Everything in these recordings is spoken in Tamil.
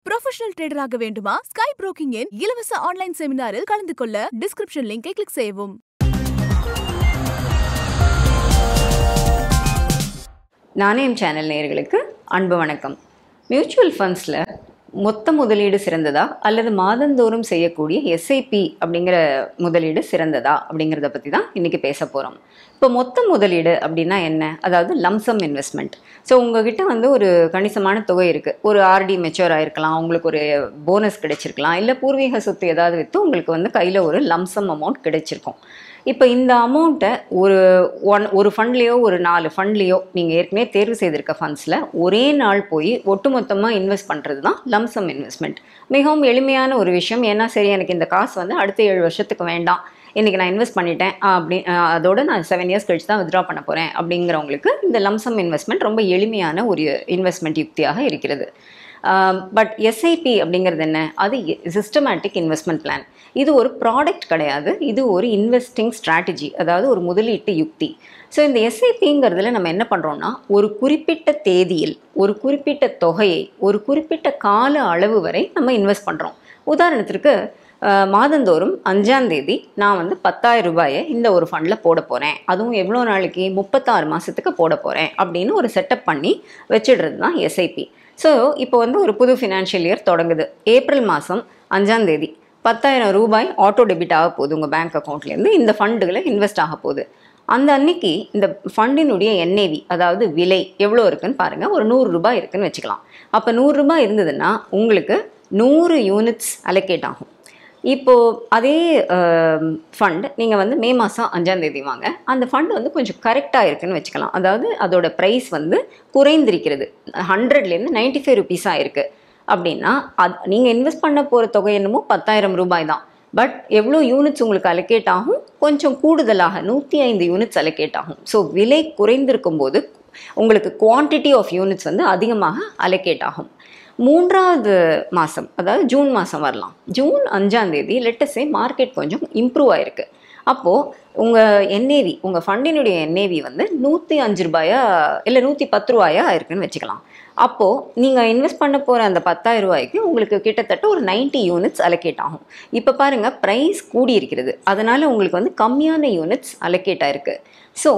ப்ரொஃபஷனல் ட்ரேடர் ஆக வேண்டுமா? ஸ்கை புரோக்கிங் இன் இலவச ஆன்லைன் செமினாரில் கலந்து கொள்ள டிஸ்கிரிப்ஷன் லிங்கை கிளிக் செய்யவும். நாணயம் சேனல் நேயர்களுக்கு அன்பு வணக்கம். மியூச்சுவல் ஃபண்ட்ஸில் மொத்த முதலீடு சிறந்ததா அல்லது மாதந்தோறும் செய்யக்கூடிய எஸ்ஐபி அப்படிங்கிற முதலீடு சிறந்ததா அப்படிங்கிறத பற்றி தான் இன்றைக்கி பேச போகிறோம். இப்போ மொத்த முதலீடு அப்படின்னா என்ன? அதாவது லம்சம் இன்வெஸ்ட்மெண்ட். ஸோ உங்ககிட்ட வந்து ஒரு கணிசமான தொகை இருக்குது, ஒரு ஆர்டி மெச்சூர் ஆகிருக்கலாம், உங்களுக்கு ஒரு போனஸ் கிடைச்சிருக்கலாம், இல்லை பூர்வீக சொத்து ஏதாவது விற்று உங்களுக்கு வந்து கையில் ஒரு லம்சம் அமௌண்ட் கிடைச்சிருக்கும். இப்போ இந்த அமௌண்ட்டை ஒரு ஃபண்ட்லேயோ ஒரு 4 ஃபண்ட்லேயோ நீங்கள் ஏற்கனவே தேர்வு செய்திருக்க ஃபண்ட்ஸில் ஒரே நாள் போய் ஒட்டுமொத்தமாக இன்வெஸ்ட் பண்ணுறது தான் லம்சம் இன்வெஸ்ட்மெண்ட். மிகவும் எளிமையான ஒரு விஷயம். ஏன்னா சரி, எனக்கு இந்த காசு வந்து அடுத்த 7 வருஷத்துக்கு வேண்டாம், இன்றைக்கி நான் இன்வெஸ்ட் பண்ணிட்டேன் அதோட நான் 7 இயர்ஸ் கழிச்சு தான் வித்ட்ரா பண்ண போகிறேன் அப்படிங்கிறவங்களுக்கு இந்த லம்சம் இன்வெஸ்ட்மெண்ட் ரொம்ப எளிமையான ஒரு இன்வெஸ்ட்மெண்ட் யுக்தியாக இருக்கிறது. பட் எஸ்ஐபி அப்படிங்கிறது என்ன? அது சிஸ்டமேட்டிக் இன்வெஸ்ட்மெண்ட் பிளான். இது ஒரு ப்ராடக்ட் கிடையாது, இது ஒரு இன்வெஸ்டிங் ஸ்ட்ராட்டஜி, அதாவது ஒரு முதலீட்டு யுக்தி. ஸோ இந்த எஸ்ஐபிங்கிறதுல நம்ம என்ன பண்ணுறோம்னா, ஒரு குறிப்பிட்ட தேதியில் ஒரு குறிப்பிட்ட தொகையை ஒரு குறிப்பிட்ட கால அளவு வரை நம்ம இன்வெஸ்ட் பண்ணுறோம். உதாரணத்திற்கு மாதந்தோறும் 5ஆம் தேதி நான் வந்து 10,000 ரூபாயை இந்த ஒரு ஃபண்டில் போட போகிறேன், அதுவும் எவ்வளோ நாளைக்கு, 36 மாதத்துக்கு போட போகிறேன் அப்படின்னு ஒரு செட்டப் பண்ணி வச்சிடுறது தான் எஸ்ஐபி. ஸோ இப்போ வந்து ஒரு புது ஃபினான்ஷியல் இயர் தொடங்குது. ஏப்ரல் மாதம் 5ஆம் தேதி 10,000 ரூபாய் ஆட்டோ டெபிட் ஆக போகுது உங்கள் பேங்க் அக்கௌண்ட்லேருந்து, இந்த ஃபண்டுகளை இன்வெஸ்ட் ஆக போகுது. அந்த அன்னைக்கு இந்த ஃபண்டினுடைய என்ஏவி, அதாவது விலை எவ்வளோ இருக்குன்னு பாருங்கள். ஒரு 100 ரூபாய் இருக்குன்னு வச்சுக்கலாம். அப்போ 100 ரூபாய் இருந்ததுன்னா உங்களுக்கு 100 யூனிட்ஸ் அலோகேட் ஆகும். இப்போது அதே ஃபண்ட் நீங்கள் வந்து மே மாதம் 5ஆம் தேதி வாங்க, அந்த ஃபண்டு வந்து கொஞ்சம் கரெக்டாக இருக்குதுன்னு வச்சுக்கலாம். அதாவது அதோட ப்ரைஸ் வந்து குறைந்திருக்கிறது, 100லேருந்து 95 ருபீஸாக இருக்குது அப்படின்னா நீங்கள் இன்வெஸ்ட் பண்ண போகிற தொகை என்னமோ 10,000 ரூபாய் தான். பட் எவ்வளோ யூனிட்ஸ் உங்களுக்கு அலோகேட் ஆகும்? கொஞ்சம் கூடுதலாக 105 யூனிட்ஸ் அலோகேட் ஆகும். ஸோ விலை குறைந்திருக்கும் போது உங்களுக்கு குவான்டிட்டி ஆஃப் யூனிட்ஸ் வந்து அதிகமாக அலோகேட் ஆகும். 3வது மாதம், அதாவது ஜூன் மாதம் வரலாம். ஜூன் 5ஆம் தேதி லெட்டஸே மார்க்கெட் கொஞ்சம் இம்ப்ரூவ் ஆகிருக்கு. அப்போது உங்கள் என்ஏவி, உங்கள் ஃபண்டினுடைய என்ஏவி வந்து 105 ரூபாயா இல்லை 110 ரூபாயா இருக்குன்னு வச்சுக்கலாம். அப்போது நீங்கள் இன்வெஸ்ட் பண்ண போகிற அந்த 10,000 ரூபாய்க்கு உங்களுக்கு கிட்டத்தட்ட ஒரு 90 யூனிட்ஸ் அலோகேட் ஆகும். இப்போ பாருங்கள், ப்ரைஸ் கூடி இருக்கிறது, அதனால் உங்களுக்கு வந்து கம்மியான யூனிட்ஸ் அலோகேட் ஆகிருக்கு. ஸோ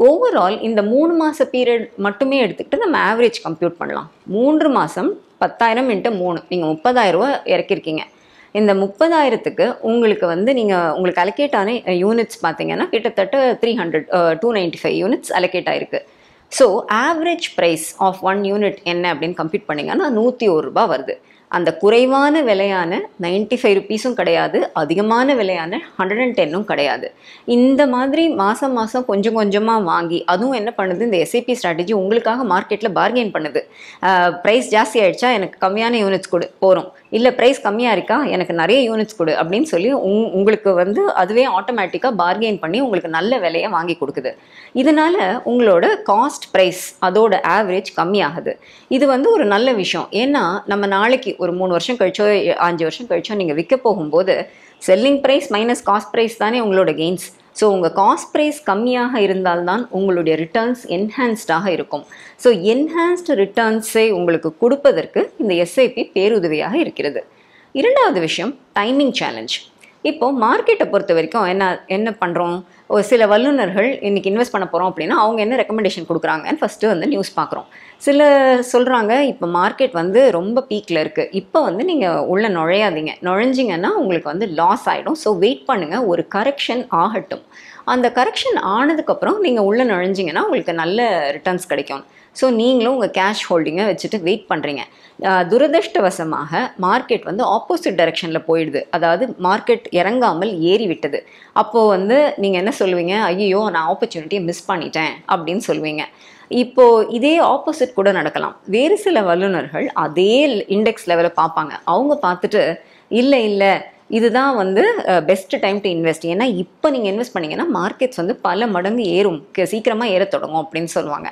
ஓவரால் இந்த 3 மாத பீரியட் மட்டுமே எடுத்துக்கிட்டு நம்ம ஆவரேஜ் கம்ப்யூட் பண்ணலாம். 3 மாதம் 10,000 × 3, நீங்கள் 30,000 ரூபா இறக்கிருக்கீங்க. இந்த 30,000த்துக்கு உங்களுக்கு வந்து உங்களுக்கு அலோகேட் ஆன யூனிட்ஸ் பார்த்தீங்கன்னா கிட்டத்தட்ட 295 யூனிட்ஸ் அலோகேட் ஆகிருக்கு. So average price of 1 unit என்ன அப்படின்னு கம்ப்யூட் பண்ணிங்கன்னா 101 ரூபாய் வருது. அந்த குறைவான விலையான 95 ருபீஸும் கிடையாது, அதிகமான விலையான 110ம் கிடையாது. இந்த மாதிரி மாதம் மாதம் கொஞ்சம் கொஞ்சமாக வாங்கி, அதுவும் என்ன பண்ணுது, இந்த எஸ்ஐபி ஸ்ட்ராட்டஜி உங்களுக்காக மார்க்கெட்டில் பார்கெயின் பண்ணுது. ப்ரைஸ் ஜாஸ்தி ஆகிடுச்சா எனக்கு கம்மியான யூனிட்ஸ் கொடு போகிறோம், இல்லை ப்ரைஸ் கம்மியாக இருக்கா எனக்கு நிறைய யூனிட்ஸ் கொடு அப்படின்னு சொல்லி உங்களுக்கு வந்து அதுவே ஆட்டோமேட்டிக்காக பார்கெயின் பண்ணி உங்களுக்கு நல்ல விலையை வாங்கி கொடுக்குது. இதனால் உங்களோட காஸ்ட் ப்ரைஸ் அதோட ஆவரேஜ் கம்மியாகுது. இது வந்து ஒரு நல்ல விஷயம். ஏன்னா நம்ம நாளைக்கு ஒரு 3 வருஷம் கழிச்சோ 5 வருஷம் கழிச்சோ நீங்கள் விற்க போகும்போது selling price minus cost price தானே உங்களோட கெயின்ஸ். ஸோ உங்கள் காஸ்ட் ப்ரைஸ் கம்மியாக இருந்தால்தான் உங்களுடைய ரிட்டர்ன்ஸ் என்ஹான்ஸ்டாக இருக்கும். ஸோ என்ஹான்ஸ்டு ரிட்டர்ன்ஸை உங்களுக்கு கொடுப்பதற்கு இந்த எஸ்ஐபி பேருதவியாக இருக்கிறது. 2வது விஷயம், டைமிங் சேலஞ்ச். இப்போது மார்க்கெட்டை பொறுத்த வரைக்கும் என்ன பண்ணுறோம், ஒரு சில வல்லுநர்கள் இன்றைக்கி இன்வெஸ்ட் பண்ண போகிறோம் அப்படின்னா அவங்க என்ன ரெக்கமெண்டேஷன் கொடுக்குறாங்கன்னு ஃபஸ்ட்டு வந்து நியூஸ் பார்க்குறோம். சில சொல்கிறாங்க, இப்போ மார்க்கெட் வந்து ரொம்ப பீக்கில் இருக்குது, இப்போ வந்து நீங்கள் உள்ளே நுழையாதீங்க, நுழைஞ்சிங்கன்னா உங்களுக்கு வந்து லாஸ் ஆகிடும், ஸோ வெயிட் பண்ணுங்கள், ஒரு கரெக்ஷன் ஆகட்டும், அந்த கரெக்ஷன் ஆனதுக்கப்புறம் நீங்கள் உள்ளே நுழைஞ்சிங்கன்னா உங்களுக்கு நல்ல ரிட்டர்ன்ஸ் கிடைக்கும். ஸோ நீங்களும் உங்கள் கேஷ் ஹோல்டிங்கை வச்சுட்டு வெயிட் பண்ணுறீங்க. துரதிர்ஷ்டவசமாக மார்க்கெட் வந்து ஆப்போசிட் டைரெக்ஷனில் போயிடுது, அதாவது மார்க்கெட் இறங்காமல் ஏறி விட்டது. அப்போது வந்து நீங்கள் என்ன சொல்லுவீங்க, ஐயோ நான் ஆப்பர்ச்சுனிட்டியை மிஸ் பண்ணிட்டேன் அப்படின்னு சொல்லுவீங்க. இப்போது இதே ஆப்போசிட் கூட நடக்கலாம். வேறு சில வல்லுநர்கள் அதே இண்டெக்ஸ் லெவலை பார்ப்பாங்க, அவங்க பார்த்துட்டு இல்லை இதுதான் வந்து பெஸ்ட் டைம் டு இன்வெஸ்ட், ஏன்னா இப்போ நீங்கள் இன்வெஸ்ட் பண்ணிங்கன்னா மார்க்கெட்ஸ் வந்து பல மடங்கு ஏறும், சீக்கிரமாக ஏற தொடங்கும் அப்படின்னு சொல்லுவாங்க.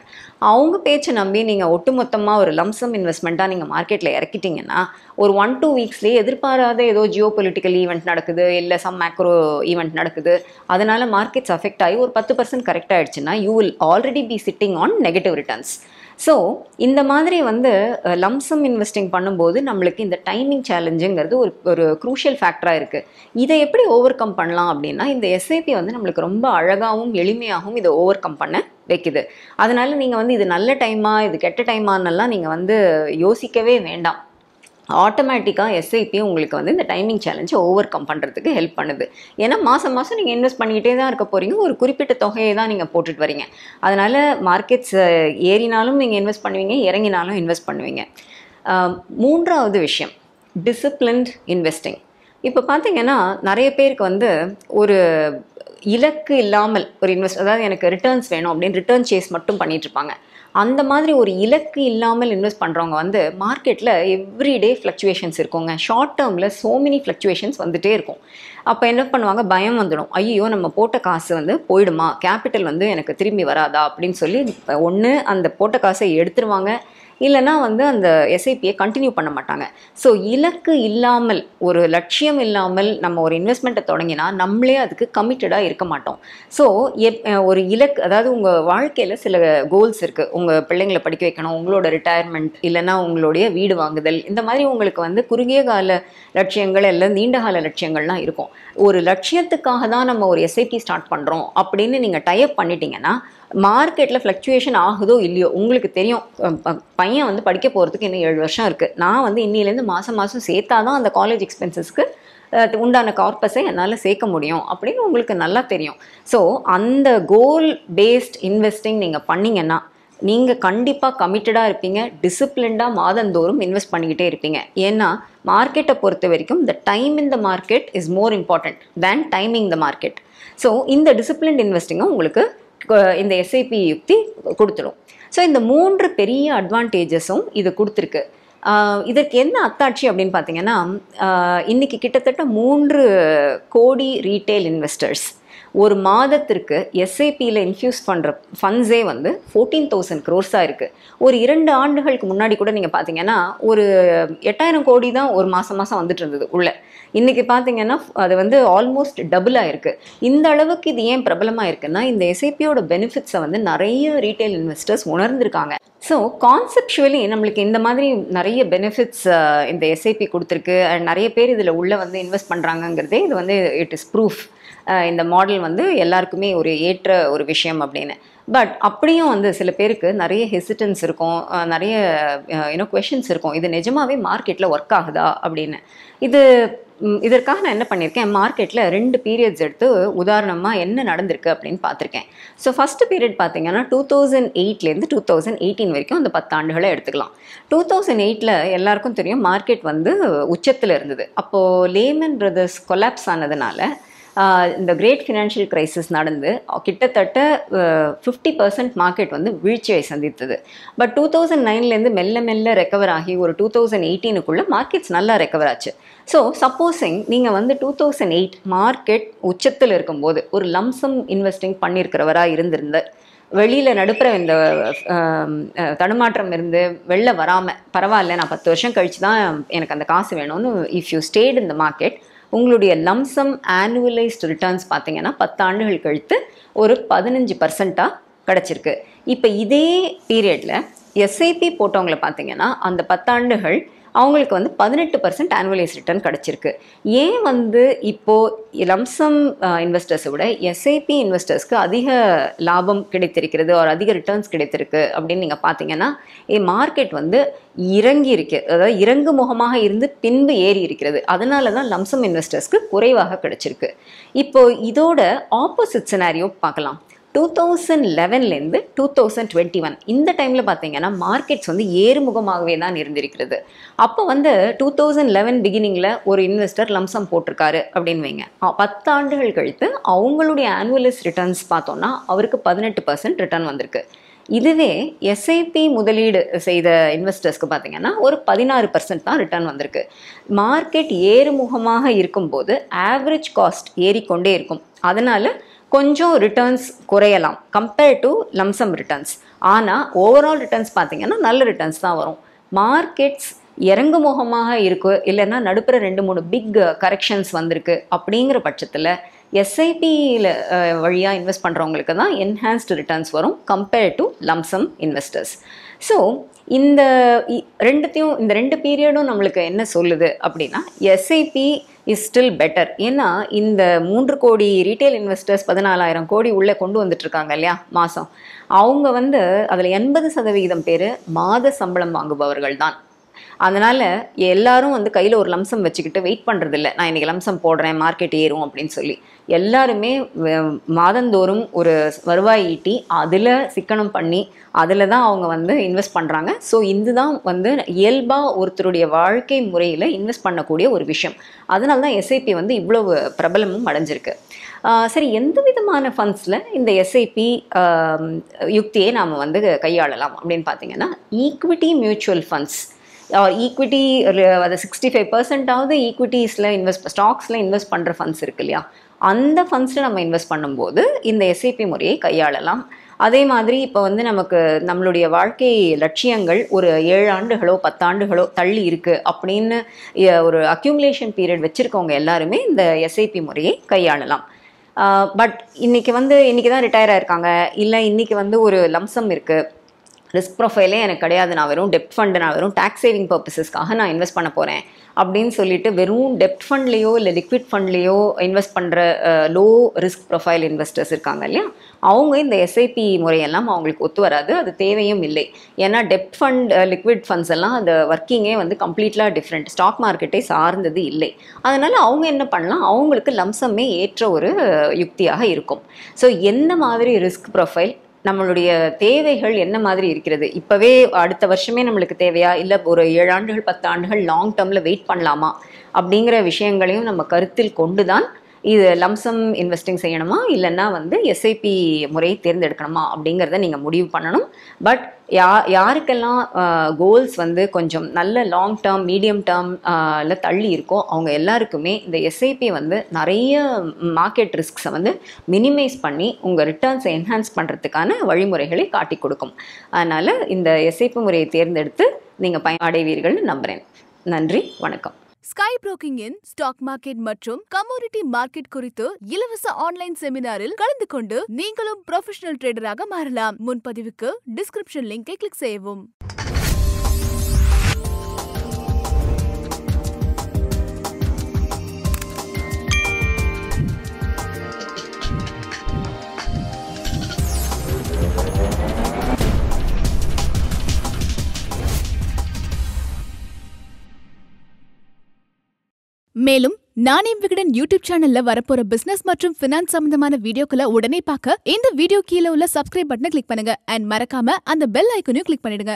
அவங்க பேச்சை நம்பி நீங்கள் ஒட்டுமொத்தமாக ஒரு லம்சம் இன்வெஸ்ட்மெண்ட்டாக நீங்கள் மார்க்கெட்டில் இறக்கிட்டிங்கன்னா ஒரு 1-2 வீக்ஸ்லேயே எதிர்பாராத ஏதோ ஜியோ பொலிட்டிக்கல் ஈவெண்ட் நடக்குது, இல்லை சம் மேக்ரோ ஈவெண்ட் நடக்குது, அதனால் மார்க்கெட்ஸ் அஃபெக்ட் ஆகி ஒரு 10% கரெக்ட் ஆகிடுச்சுன்னா you will already be sitting on negative returns. So இந்த மாதிரி வந்து லம்சம் இன்வெஸ்டிங் பண்ணும்போது நம்மளுக்கு இந்த டைமிங் சேலஞ்சுங்கிறது ஒரு க்ரூஷியல் ஃபேக்டராக இருக்குது. இதை எப்படி ஓவர் கம் பண்ணலாம் அப்படின்னா, இந்த எஸ்ஐபி வந்து நம்மளுக்கு ரொம்ப அழகாகவும் எளிமையாகவும் இதை ஓவர் கம் பண்ண வைக்குது. அதனால நீங்கள் வந்து இது நல்ல டைமா இது கெட்ட டைமானெல்லாம் நீங்கள் வந்து யோசிக்கவே வேண்டாம். ஆட்டோமேட்டிக்காக எஸ்ஐபி உங்களுக்கு வந்து இந்த டைமிங் சேலஞ்சை ஓவர் கம் பண்ணுறதுக்கு ஹெல்ப் பண்ணுது. ஏன்னா மாதம் மாதம் நீங்கள் இன்வெஸ்ட் பண்ணிக்கிட்டே தான் இருக்க போகிறீங்க, ஒரு குறிப்பிட்ட தொகையை தான் நீங்கள் போட்டுட்டு வரீங்க. அதனால் மார்க்கெட்ஸ் ஏறினாலும் நீங்கள் இன்வெஸ்ட் பண்ணுவீங்க, இறங்கினாலும் இன்வெஸ்ட் பண்ணுவீங்க. மூன்றாவது விஷயம் டிசிப்ளின்ட் இன்வெஸ்டிங். இப்போ பார்த்தீங்கன்னா நிறைய பேருக்கு வந்து ஒரு இலக்கு இல்லாமல் ஒரு அதாவது எனக்கு ரிட்டர்ன்ஸ் வேணும் அப்படின்னு ரிட்டர்ன் சேஸ் மட்டும் பண்ணிட்டு இருப்பாங்க. அந்த மாதிரி ஒரு இலக்கு இல்லாமல் இன்வெஸ்ட் பண்ணுறவங்க வந்து மார்க்கெட்டில் எவ்ரிடே ஃப்ளக்சுவேஷன்ஸ் இருக்குங்க. ஷார்ட் டேர்மில் ஸோ மெனி ஃப்ளக்சுவேஷன்ஸ் வந்துகிட்டே இருக்கும். அப்போ என்ன பண்ணுவாங்க, பயம் வந்துடும். ஐயோ நம்ம போட்ட காசு வந்து போயிடுமா, கேபிட்டல் வந்து எனக்கு திரும்பி வராதா அப்படின்னு சொல்லி ஒன்று அந்த போட்ட காசை எடுத்துருவாங்க, இல்லைனா வந்து அந்த எஸ்ஐபியை கண்டினியூ பண்ண மாட்டாங்க. ஸோ இலக்கு இல்லாமல் ஒரு லட்சியம் இல்லாமல் நம்ம ஒரு இன்வெஸ்ட்மெண்ட்டை தொடங்கினா நம்மளே அதுக்கு கமிட்டடாக இருக்க மாட்டோம். ஸோ ஒரு இலக்கு, அதாவது உங்கள் வாழ்க்கையில் சில கோல்ஸ் இருக்குது. உங்கள் பிள்ளைங்களை படிக்க வைக்கணும், உங்களோட ரிட்டையர்மெண்ட், இல்லைனா உங்களுடைய வீடு வாங்குதல், இந்த மாதிரி உங்களுக்கு வந்து குறுகிய கால லட்சியங்கள் இல்லை நீண்ட கால லட்சியங்கள்லாம் இருக்கும். ஒரு லட்சியத்துக்காக தான் நம்ம ஒரு எஸ்ஐபி ஸ்டார்ட் பண்ணுறோம் அப்படின்னு நீங்கள் டைப் பண்ணிட்டீங்கன்னா மார்க்கெட்டில் ஃப்ளக்சுவேஷன் ஆகுதோ இல்லையோ உங்களுக்கு தெரியும். பையன் வந்து படிக்க போகிறதுக்கு இன்னும் 7 வருஷம் இருக்குது, நான் வந்து இன்னிலேருந்து மாதம் மாதம் சேர்த்தா தான் அந்த காலேஜ் எக்ஸ்பென்சஸ்க்கு உண்டான கார்பஸை என்னால் சேர்க்க முடியும் அப்படின்னு உங்களுக்கு நல்லா தெரியும். ஸோ அந்த கோல் பேஸ்ட் இன்வெஸ்டிங் நீங்கள் பண்ணிங்கன்னா நீங்கள் கண்டிப்பாக கமிட்டடாக இருப்பீங்க, டிசிப்ளின்டாக மாதந்தோறும் இன்வெஸ்ட் பண்ணிக்கிட்டே இருப்பீங்க. ஏன்னா மார்க்கெட்டை பொறுத்த வரைக்கும் the time in the market is more important than timing the market. So இந்த டிசிப்ளின்ட் இன்வெஸ்டிங்கும் உங்களுக்கு இந்த எஸ்ஐபி யுக்தி கொடுத்துடும். ஸோ இந்த 3 பெரிய அட்வான்டேஜஸும் இது கொடுத்துருக்கு. இதற்கு என்ன அத்தாட்சி அப்படின்னு பார்த்தீங்கன்னா, இன்றைக்கி கிட்டத்தட்ட 3 கோடி ரீட்டைல் இன்வெஸ்டர்ஸ் ஒரு மாதத்திற்கு எஸ்ஐபியில் இன்ஃப்யூஸ் பண்ணுற ஃபண்ட்ஸே வந்து 14,000 crores இருக்குது. ஒரு 2 ஆண்டுகளுக்கு முன்னாடி கூட நீங்கள் பார்த்தீங்கன்னா ஒரு 8,000 கோடி தான் ஒரு மாதம் வந்துட்டு இருந்தது உள்ள. இன்றைக்கி பார்த்தீங்கன்னா அது வந்து ஆல்மோஸ்ட் டபுளாக இருக்குது. இந்த அளவுக்கு இது ஏன் பிரபலமாக இருக்குன்னா, இந்த எஸ்ஐபியோட பெனிஃபிட்ஸை வந்து நிறைய ரீட்டைல் இன்வெஸ்டர்ஸ் உணர்ந்திருக்காங்க. ஸோ கான்செப்சுவலி நம்மளுக்கு இந்த மாதிரி நிறைய பெனிஃபிட்ஸ் இந்த எஸ்ஐபி கொடுத்துருக்கு. அண்ட் நிறைய பேர் இதில் உள்ளே வந்து இன்வெஸ்ட் பண்ணுறாங்கங்கிறதே இது வந்து இட் இஸ் ப்ரூஃப். இந்த மாடல் வந்து எல்லாருக்குமே ஒரு ஏற்ற ஒரு விஷயம் அப்படின்னு. பட் அப்படியும் வந்து சில பேருக்கு நிறைய ஹெசிடன்ஸ் இருக்கும், நிறைய கொஷின்ஸ் இருக்கும், இது நிஜமாவே மார்க்கெட்டில் ஒர்க் ஆகுதா அப்படின்னு. இதற்காக நான் என்ன பண்ணியிருக்கேன், மார்க்கெட்டில் 2 பீரியட்ஸ் எடுத்து உதாரணமாக என்ன நடந்திருக்கு அப்படின்னு பார்த்துருக்கேன். ஸோ ஃபஸ்ட்டு பீரியட் பார்த்தீங்கன்னா 2008லேருந்து 2018 வரைக்கும் அந்த 10 ஆண்டுகளை எடுத்துக்கலாம். 2008 எல்லாருக்கும் தெரியும் மார்க்கெட் வந்து உச்சத்தில் இருந்தது. அப்போது லேமன் பிரதர்ஸ் கொலாப்ஸ் ஆனதுனால இந்த கிரேட் ஃபினான்ஷியல் கிரைசிஸ் நடந்து கிட்டத்தட்ட 50% மார்க்கெட் வந்து வீழ்ச்சியை சந்தித்தது. பட் 2009லேருந்து மெல்ல மெல்ல ரெக்கவர் ஆகி ஒரு 2018க்குள்ளே மார்க்கெட்ஸ் நல்லா ரெக்கவர் ஆச்சு. ஸோ சப்போஸிங் நீங்கள் வந்து 2008 மார்க்கெட் உச்சத்தில் இருக்கும்போது ஒரு லம்சம் இன்வெஸ்டிங் பண்ணியிருக்கிறவராக இருந்திருந்த வெளியில் நடுப்புற இந்த தடுமாற்றம் இருந்து வெளில வராமல் பரவாயில்ல நான் 10 வருஷம் கழித்து தான் எனக்கு அந்த காசு வேணும்னு if you state in the market, உங்களுடைய லம்சம் ஆனுவலைஸ்டு ரிட்டர்ன்ஸ் பார்த்தீங்கன்னா 10 ஆண்டுகள் கழித்து ஒரு 15% கிடச்சிருக்கு. இப்போ இதே பீரியடில் எஸ்ஐபி போட்டவங்களை பார்த்தீங்கன்னா அந்த 10 ஆண்டுகள் அவங்களுக்கு வந்து 18% ஆனுவலைஸ் ரிட்டர்ன் கிடச்சிருக்கு. ஏன் வந்து இப்போது லம்சம் இன்வெஸ்டர்ஸை விட எஸ்ஐபி இன்வெஸ்டர்ஸ்க்கு அதிக லாபம் கிடைத்திருக்கிறது, ஒரு அதிக ரிட்டர்ன்ஸ் கிடைத்திருக்கு அப்படின்னு நீங்கள் பார்த்தீங்கன்னா, மார்க்கெட் வந்து இறங்கி இருக்கு, அதாவது இறங்கு முகமாக இருந்து பின்பு ஏறி இருக்கிறது. அதனால தான் லம்சம் இன்வெஸ்டர்ஸ்க்கு குறைவாக கிடைச்சிருக்கு. இப்போ இதோட ஆப்போசிட் சினாரியோ பார்க்கலாம். 2011லேருந்து 2021 இந்த டைமில் பார்த்தீங்கன்னா மார்க்கெட்ஸ் வந்து ஏறுமுகமாகவே தான் இருந்திருக்கிறது. அப்போ வந்து 2011 பிகினிங்கில் ஒரு இன்வெஸ்டர் லம்சம் போட்டிருக்காரு அப்படின்னு வைங்க, 10 ஆண்டுகள் கழித்து அவங்களுடைய ஆனுவலைஸ் ரிட்டர்ன்ஸ் பார்த்தோன்னா அவருக்கு 18% ரிட்டர்ன் வந்திருக்கு. இதுவே எஸ்ஐபி முதலீடு செய்த இன்வெஸ்டர்ஸ்க்கு பார்த்தீங்கன்னா ஒரு 16% தான் ரிட்டர்ன் வந்திருக்கு. மார்க்கெட் ஏறுமுகமாக இருக்கும்போது ஆவரேஜ் காஸ்ட் ஏறிக்கொண்டே இருக்கும். அதனால் கொஞ்சம் ரிட்டர்ன்ஸ் குறையலாம் கம்பேர்ட் டு லம்சம் ரிட்டர்ன்ஸ். ஆனால் ஓவரால் ரிட்டர்ன்ஸ் பார்த்தீங்கன்னா நல்ல ரிட்டர்ன்ஸ் தான் வரும். மார்க்கெட்ஸ் இறங்குமுகமாக இருக்கு, இல்லைன்னா நடுப்புற 2-3 பிக் கரெக்ஷன்ஸ் வந்திருக்கு அப்படிங்கிற பட்சத்தில் எஸ்ஐபியில் வழியாக இன்வெஸ்ட் பண்ணுறவங்களுக்கு தான் என்ஹான்ஸ்டு ரிட்டர்ன்ஸ் வரும் compared to lump sum investors. So இந்த இந்த ரெண்டு பீரியடும் நம்மளுக்கு என்ன சொல்லுது அப்படின்னா எஸ்ஐபி இஸ் ஸ்டில் பெட்டர். ஏன்னா இந்த 3 கோடி ரீட்டைல் இன்வெஸ்டர்ஸ் 14,000 கோடி உள்ளே கொண்டு வந்துட்டு இருக்காங்க இல்லையா மாதம். அவங்க அதில் 80% பேர் மாத சம்பளம் வாங்குபவர்கள் தான். அதனால் எல்லாரும் கையில் ஒரு லம்சம் வச்சுக்கிட்டு வெயிட் பண்ணுறதில்ல, நான் இன்றைக்கி லம்சம் போடுறேன் மார்க்கெட் ஏறும் அப்படின்னு சொல்லி. எல்லாருமே மாதந்தோறும் ஒரு வருவாய் ஈட்டி அதில் சிக்கனம் பண்ணி அதில் தான் அவங்க இன்வெஸ்ட் பண்ணுறாங்க. ஸோ இதுதான் இயல்பாக ஒருத்தருடைய வாழ்க்கை முறையில் இன்வெஸ்ட் பண்ணக்கூடிய ஒரு விஷயம். அதனால தான் எஸ்ஐபி இவ்வளவு பிரபலமும் அடைஞ்சிருக்கு. சரி, எந்த விதமான ஃபண்ட்ஸில் இந்த எஸ்ஐபி யுக்தியை நாம் கையாளலாம் அப்படின்னு பார்த்தீங்கன்னா, ஈக்விட்டி மியூச்சுவல் ஃபண்ட்ஸ் ஈக்விட்டி, அது 65% ஈக்விட்டிஸில் ஸ்டாக்ஸில் இன்வெஸ்ட் பண்ணுற ஃபண்ட்ஸ் இருக்கு இல்லையா, அந்த ஃபண்ட்ஸில் நம்ம இன்வெஸ்ட் பண்ணும்போது இந்த எஸ்ஐபி முறையை கையாளலாம். அதே மாதிரி இப்போ நமக்கு நம்மளுடைய வாழ்க்கை லட்சியங்கள் ஒரு 7 ஆண்டுகளோ 10 ஆண்டுகளோ தள்ளி இருக்குது அப்படின்னு ஒரு அக்யூமுலேஷன் பீரியட் வச்சுருக்கவங்க எல்லாருமே இந்த எஸ்ஐபி முறையை கையாளலாம். பட் இன்றைக்கி தான் ரிட்டையர் ஆயிருக்காங்க, இல்லை இன்றைக்கி ஒரு லம்சம் இருக்குது, ரிஸ்க் ப்ரொஃபைலே எனக்கு கிடையாது, நான் வெறும் டெப்ட் ஃபண்டு, நான் வெறும் டேக்ஸ் சேவிங் பர்பஸஸ்க்காக நான் இன்வெஸ்ட் பண்ண போகிறேன் அப்படின்னு சொல்லிட்டு வெறும் டெப்ட் ஃபண்ட்லேயோ இல்லை லிக்விட் ஃபண்ட்லேயோ இன்வெஸ்ட் பண்ணுற லோ ரிஸ்க் ப்ரொஃபைல் இன்வெஸ்டர்ஸ் இருக்காங்க இல்லையா, அவங்க இந்த எஸ்ஐபி முறையெல்லாம் அவங்களுக்கு ஒத்து வராது, அது தேவையும் இல்லை. ஏன்னா டெப்ட் ஃபண்ட் லிக்விட் ஃபண்ட்ஸ் எல்லாம் அந்த ஒர்க்கிங்கே கம்ப்ளீட்டாக டிஃப்ரெண்ட், ஸ்டாக் மார்க்கெட்டை சார்ந்தது இல்லை. அதனால் அவங்க என்ன பண்ணலாம், அவங்களுக்கு லம்சமே ஏற்ற ஒரு யுக்தியாக இருக்கும். ஸோ எந்த மாதிரி ரிஸ்க் ப்ரொஃபைல், நம்மளுடைய தேவைகள் என்ன மாதிரி இருக்கிறது, இப்போவே அடுத்த வருஷமே நம்மளுக்கு தேவையா, இல்லை ஒரு 7 ஆண்டுகள் 10 ஆண்டுகள் லாங் டேர்மில் வெயிட் பண்ணலாமா அப்படிங்கிற விஷயங்களையும் நம்ம கருத்தில் கொண்டு தான் இது லம்சம் இன்வெஸ்டிங் செய்யணுமா இல்லைன்னா எஸ்ஐபி முறையை தேர்ந்தெடுக்கணுமா அப்படிங்கிறத நீங்கள் முடிவு பண்ணணும். பட் யாருக்கெல்லாம் கோல்ஸ் கொஞ்சம் நல்ல லாங் டேர்ம் மீடியம் டேர்மில் தள்ளி இருக்கோ அவங்க எல்லாருக்குமே இந்த எஸ்ஐபி நிறைய மார்க்கெட் ரிஸ்க்ஸை மினிமைஸ் பண்ணி உங்கள் ரிட்டர்ன்ஸை என்ஹான்ஸ் பண்ணுறதுக்கான வழிமுறைகளை காட்டி கொடுக்கும். அதனால் இந்த எஸ்ஐபி முறையை தேர்ந்தெடுத்து நீங்கள் பயனடைவீர்கள்னு நம்புகிறேன். நன்றி, வணக்கம். Sky broking in stock market மற்றும் கமோடிட்டி மார்க்கெட் குறித்து இலவச ஆன்லைன் செமினாரில் கலந்து கொண்டு நீங்களும் ப்ரொஃபஷனல் ட்ரேடராக மாறலாம். முன்பதிவுக்கு டிஸ்கிரிப்ஷன் லிங்கை கிளிக் செய்யவும். மேலும் நாணயம் விகடன் யூடியூப் சேனல்ல வரப்போற பிசினஸ் மற்றும் பினான்ஸ் சம்பந்தமான வீடியோக்களை உடனே பார்க்க இந்த வீடியோ கீழே உள்ள சப்ஸ்கிரைப் பட்டனை கிளிக் பண்ணுங்க. அண்ட் மறக்காம அந்த பெல் ஐக்கனையும் கிளிக் பண்ணிடுங்க.